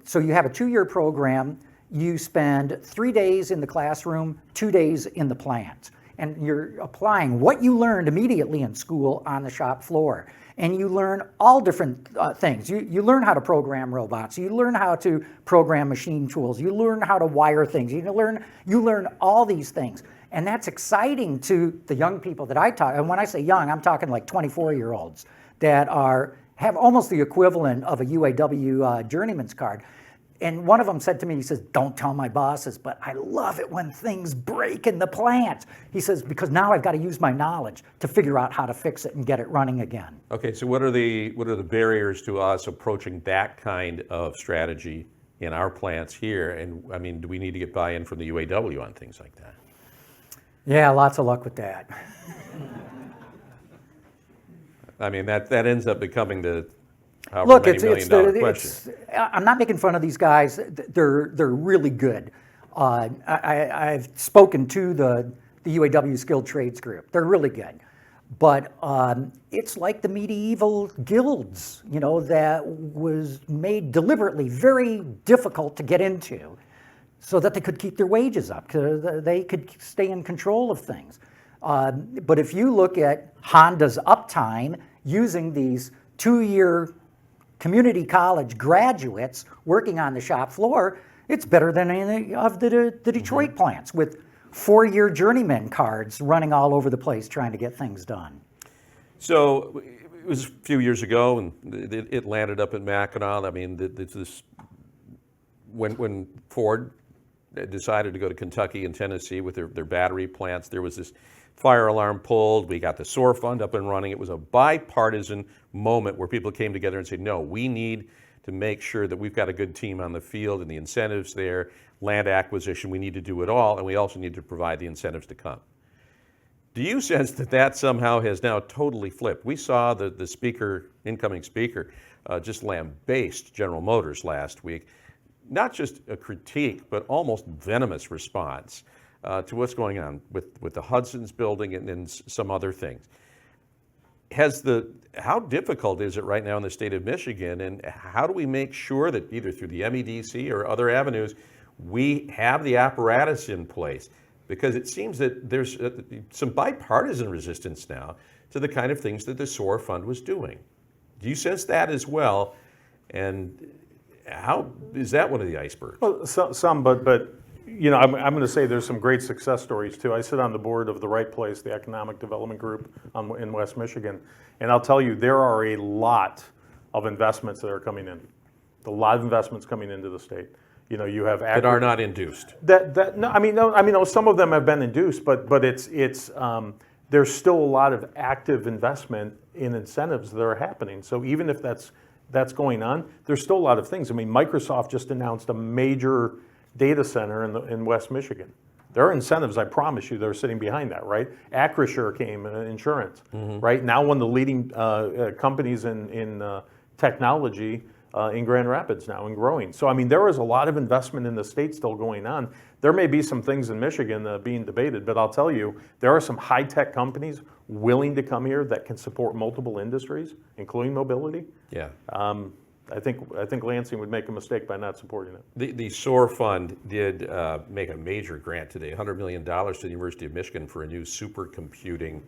So you have a 2-year program. You spend 3 days in the classroom, 2 days in the plant. And you're applying what you learned immediately in school on the shop floor. And you learn all different things. You learn how to program robots. You learn how to program machine tools. You learn how to wire things. You learn all these things. And that's exciting to the young people that I talk. And when I say young, I'm talking like 24-year-olds that have almost the equivalent of a UAW journeyman's card. And one of them said to me, he says, don't tell my bosses, but I love it when things break in the plant. He says, because now I've got to use my knowledge to figure out how to fix it and get it running again. Okay, so what are the barriers to us approaching that kind of strategy in our plants here? And I mean, do we need to get buy-in from the UAW on things like that? Yeah, lots of luck with that. I mean, that ends up becoming the Look, I'm not making fun of these guys. They're really good. I've spoken to the UAW Skilled Trades Group. They're really good. But it's like the medieval guilds, that was made deliberately very difficult to get into so that they could keep their wages up, because they could stay in control of things. But if you look at Honda's uptime using these 2-year community college graduates working on the shop floor, it's better than any of the Detroit plants with 4-year journeyman cards running all over the place trying to get things done. So it was a few years ago, and it landed up in Mackinac. I mean, when Ford decided to go to Kentucky and Tennessee with their battery plants, there was this fire alarm pulled. We got the SOAR fund up and running. It was a bipartisan moment where people came together and said, no, we need to make sure that we've got a good team on the field and the incentives there, land acquisition, we need to do it all, and we also need to provide the incentives to come. Do you sense that somehow has now totally flipped? We saw the speaker, incoming speaker, just lambaste General Motors last week. Not just a critique, but almost venomous response to what's going on with the Hudson's building and some other things. How difficult is it right now in the state of Michigan, and how do we make sure that either through the MEDC or other avenues, we have the apparatus in place? Because it seems that there's some bipartisan resistance now to the kind of things that the SOAR fund was doing. Do you sense that as well? And how is that one of the icebergs? Well, some, but I'm going to say there's some great success stories too. I sit on the board of the Right Place, the economic development group in West Michigan, and I'll tell you, there are a lot of investments that are coming in. A lot of investments coming into the state. You have That are not induced. No, some of them have been induced, but it's there's still a lot of active investment in incentives that are happening. So even if that's going on, there's still a lot of things. I mean, Microsoft just announced a major data center in West Michigan. There are incentives, I promise you, that are sitting behind that, right? Acrisure came, insurance, right? Now one of the leading companies in technology in Grand Rapids now and growing. So, I mean, there is a lot of investment in the state still going on. There may be some things in Michigan being debated, but I'll tell you, there are some high-tech companies willing to come here that can support multiple industries, including mobility. Yeah. I think Lansing would make a mistake by not supporting it. The SOAR Fund did make a major grant today, $100 million to the University of Michigan for a new supercomputing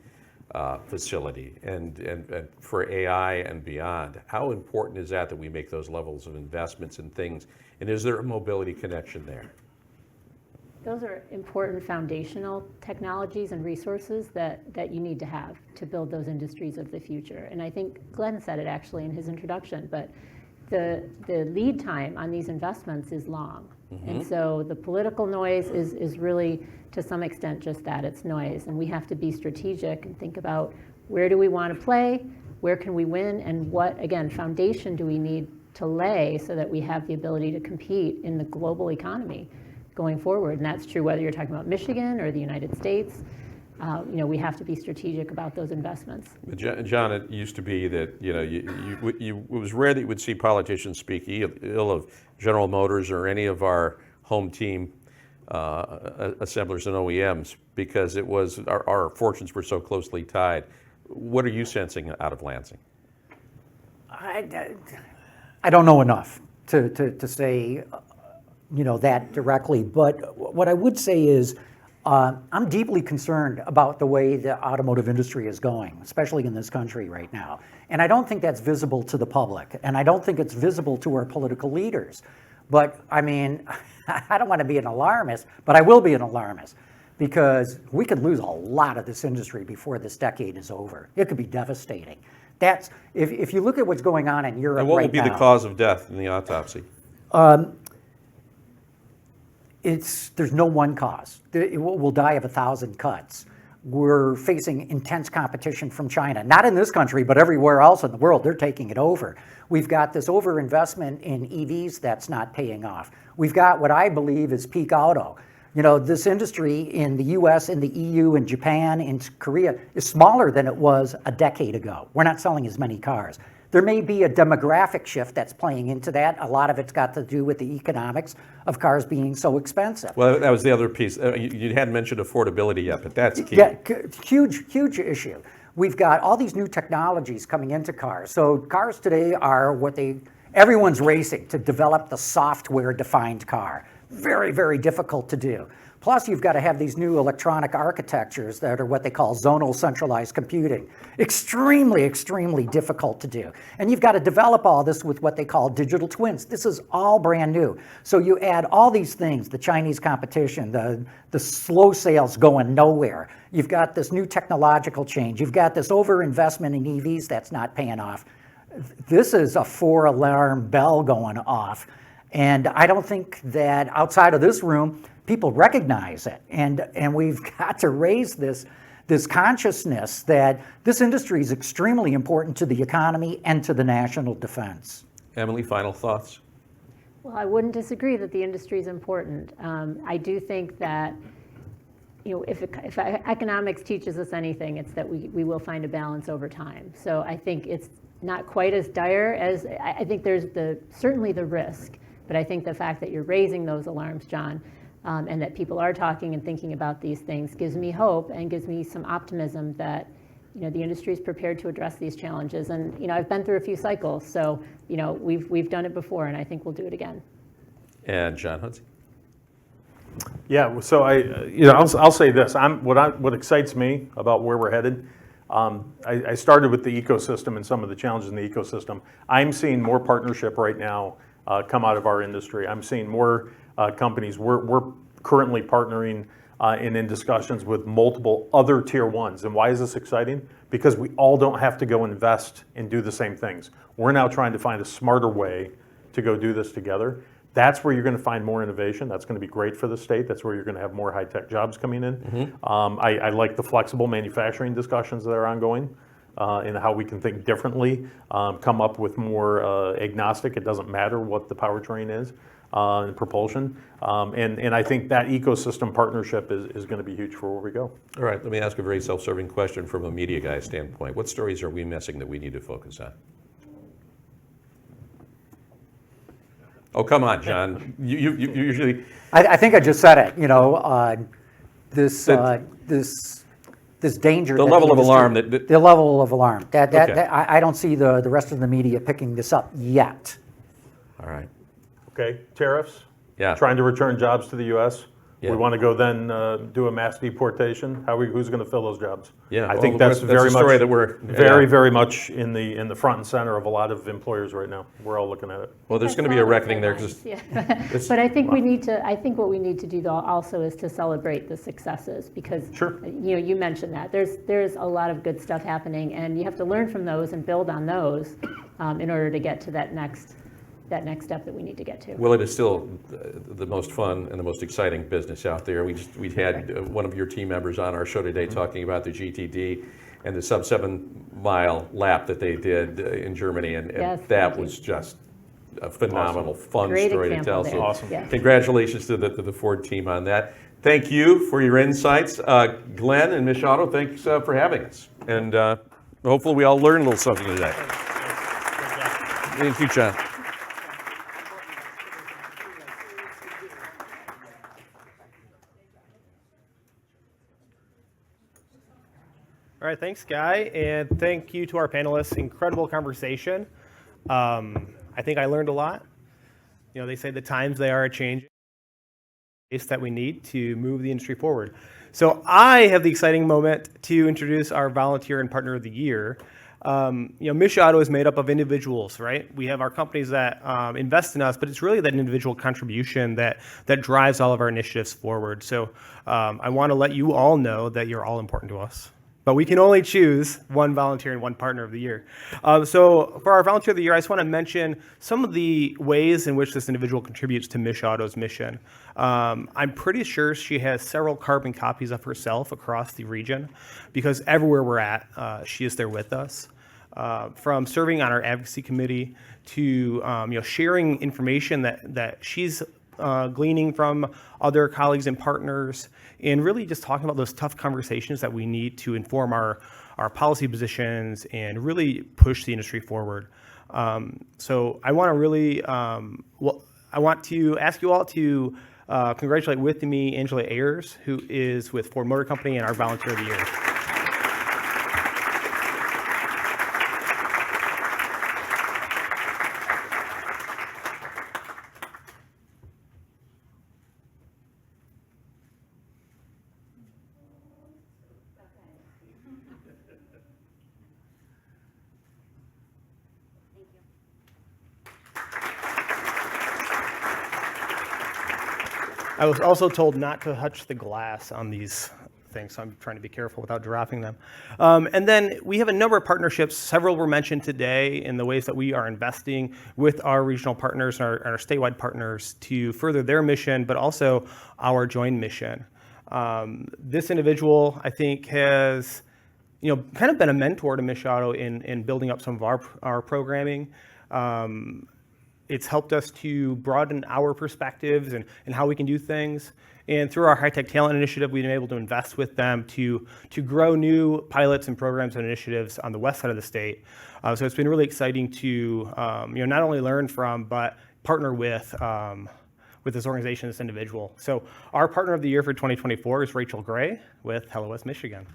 facility and for AI and beyond. How important is that we make those levels of investments in things? And is there a mobility connection there? Those are important foundational technologies and resources that you need to have to build those industries of the future. And I think Glenn said it actually in his introduction, but the lead time on these investments is long. And so the political noise is really, to some extent, just that, it's noise. And we have to be strategic and think about where do we want to play, where can we win, and what, again, foundation do we need to lay so that we have the ability to compete in the global economy going forward. And that's true whether you're talking about Michigan or the United States. We have to be strategic about those investments. John, it used to be that it was rare that you would see politicians speak ill of General Motors or any of our home team assemblers and OEMs because it was our fortunes were so closely tied. What are you sensing out of Lansing? I don't know enough to say that directly, but what I would say is I'm deeply concerned about the way the automotive industry is going, especially in this country right now. And I don't think that's visible to the public, and I don't think it's visible to our political leaders. But I mean, I don't want to be an alarmist, but I will be an alarmist because we could lose a lot of this industry before this decade is over. It could be devastating. That's if you look at what's going on in Europe right now. And what will be the cause of death in the autopsy? There's no one cause. We'll die of 1,000 cuts. We're facing intense competition from China, not in this country, but everywhere else in the world. They're taking it over. We've got this overinvestment in EVs that's not paying off. We've got what I believe is peak auto. This industry in the US, in the EU, in Japan, in Korea is smaller than it was a decade ago. We're not selling as many cars. There may be a demographic shift that's playing into that. A lot of it's got to do with the economics of cars being so expensive. Well, that was the other piece. You hadn't mentioned affordability yet, but that's key. Yeah, huge issue. We've got all these new technologies coming into cars. So cars today are everyone's racing to develop the software-defined car. Very, very difficult to do. Plus, you've got to have these new electronic architectures that are what they call zonal centralized computing. Extremely, extremely difficult to do. And you've got to develop all this with what they call digital twins. This is all brand new. So you add all these things, the Chinese competition, the slow sales going nowhere. You've got this new technological change. You've got this overinvestment in EVs that's not paying off. This is a 4-alarm bell going off. And I don't think that outside of this room, people recognize it, and we've got to raise this consciousness that this industry is extremely important to the economy and to the national defense. Emily, final thoughts? Well, I wouldn't disagree that the industry is important. I do think that if economics teaches us anything, it's that we will find a balance over time. So I think it's not quite as dire as I think there's certainly the risk, but I think the fact that you're raising those alarms, John, and that people are talking and thinking about these things gives me hope and gives me some optimism that the industry is prepared to address these challenges. And I've been through a few cycles, so we've done it before, and I think we'll do it again. And John Hudson. Yeah, so I'll say this. What excites me about where we're headed. I started with the ecosystem and some of the challenges in the ecosystem. I'm seeing more partnership right now come out of our industry. I'm seeing more companies. We're currently partnering and in discussions with multiple other tier ones. And why is this exciting? Because we all don't have to go invest and do the same things. We're now trying to find a smarter way to go do this together. That's where you're going to find more innovation. That's going to be great for the state. That's where you're going to have more high-tech jobs coming in. I like the flexible manufacturing discussions that are ongoing and how we can think differently, come up with more agnostic. It doesn't matter what the powertrain is and propulsion. And I think that ecosystem partnership is going to be huge for where we go. All right, let me ask a very self-serving question from a media guy standpoint. What stories are we missing that we need to focus on? Oh, come on, John. You usually... I think I just said it, this danger. The that level of industry- alarm The level of alarm. Okay. I don't see the rest of the media picking this up yet. All right. Okay, tariffs. Yeah. Trying to return jobs to the U.S. Yeah. We want to go then do a mass deportation. Who's going to fill those jobs? Yeah, I well, think that's that's very a story much that we're- very yeah. very much in the front and center of a lot of employers right now. We're all looking at it. Well, there's I going to be saw a those reckoning there. headlines, 'Cause yeah. But I think we need to. I think what we need to do though also is to celebrate the successes because Sure. you mentioned that there's a lot of good stuff happening, and you have to learn from those and build on those in order to get to that next step that we need to get to. Well, it is still the most fun and the most exciting business out there. We had one of your team members on our show today talking about the GTD and the sub 7 mile lap that they did in Germany, and Yes, that thank you. was just a phenomenal, fun Great story to example tell. there. So Awesome. Yes. congratulations to the Ford team on that. Thank you for your insights. Glenn and MichAuto, thanks for having us. And hopefully we all learned a little something today. Thank you, John. All right, thanks, Guy, and thank you to our panelists. Incredible conversation. I think I learned a lot. They say the times they are changing, that we need to move the industry forward. So I have the exciting moment to introduce our volunteer and partner of the year. MichAuto is made up of individuals, right? We have our companies that invest in us, but it's really that individual contribution that drives all of our initiatives forward. So I want to let you all know that you're all important to us. But we can only choose one volunteer and one partner of the year. So for our volunteer of the year, I just want to mention some of the ways in which this individual contributes to MichAuto's mission. I'm pretty sure she has several carbon copies of herself across the region because everywhere we're at, she is there with us. From serving on our advocacy committee to sharing information that she's gleaning from other colleagues and partners, and really just talking about those tough conversations that we need to inform our policy positions and really push the industry forward. So I want to really, I want to ask you all to congratulate with me Angela Ayers, who is with Ford Motor Company and our Volunteer of the Year. I was also told not to touch the glass on these things, so I'm trying to be careful without dropping them. And then we have a number of partnerships. Several were mentioned today in the ways that we are investing with our regional partners and our statewide partners to further their mission, but also our joint mission. This individual, I think, has kind of been a mentor to MichAuto in building up some of our programming. It's helped us to broaden our perspectives and how we can do things. And through our high-tech talent initiative, we've been able to invest with them to grow new pilots and programs and initiatives on the west side of the state. So it's been really exciting to not only learn from, but partner with this organization, this individual. So our partner of the year for 2024 is Rachel Gray with Hello West Michigan.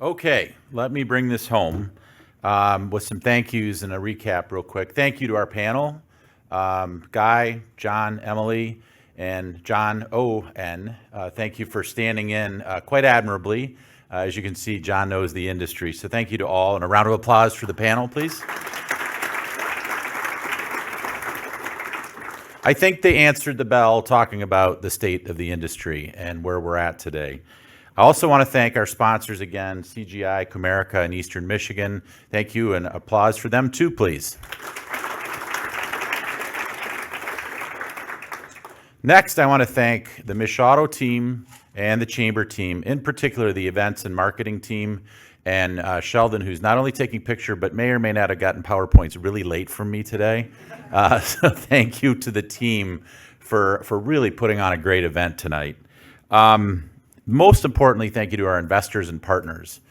Okay, let me bring this home. with some thank yous and a recap real quick. Thank you to our panel, Guy, John, Emily, and John O.N. Thank you for standing in quite admirably. As you can see, John knows the industry. So thank you to all, and a round of applause for the panel, please. I think they answered the bell talking about the state of the industry and where we're at today. I also want to thank our sponsors again, CGI, Comerica, and Eastern Michigan. Thank you, and applause for them too, please. Next, I want to thank the MichAuto team and the Chamber team, in particular the events and marketing team, and Sheldon, who's not only taking picture, but may or may not have gotten PowerPoints really late from me today. So thank you to the team for really putting on a great event tonight. Most importantly, thank you to our investors and partners.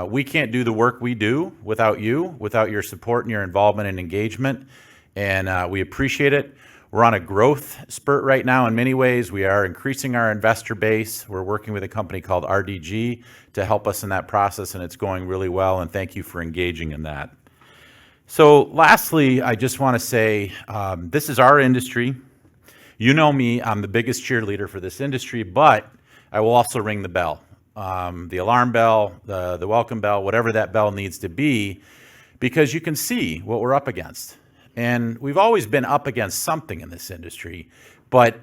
We can't do the work we do without you, without your support and your involvement and engagement, and we appreciate it. We're on a growth spurt right now in many ways. We are increasing our investor base. We're working with a company called RDG to help us in that process, and it's going really well, and thank you for engaging in that. So lastly, I just want to say this is our industry. You know me, I'm the biggest cheerleader for this industry, but I will also ring the bell, the alarm bell, the welcome bell, whatever that bell needs to be, because you can see what we're up against. And we've always been up against something in this industry, but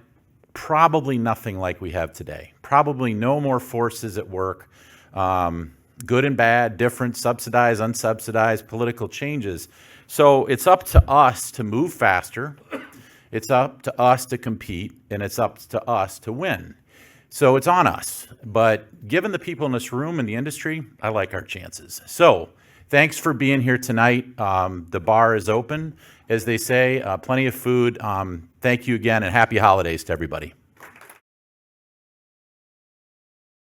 probably nothing like we have today. Probably no more forces at work, good and bad, different, subsidized, unsubsidized, political changes. So it's up to us to move faster. It's up to us to compete, and it's up to us to win. So it's on us. But given the people in this room and the industry, I like our chances. So thanks for being here tonight. The bar is open, as they say, plenty of food. Thank you again, and happy holidays to everybody.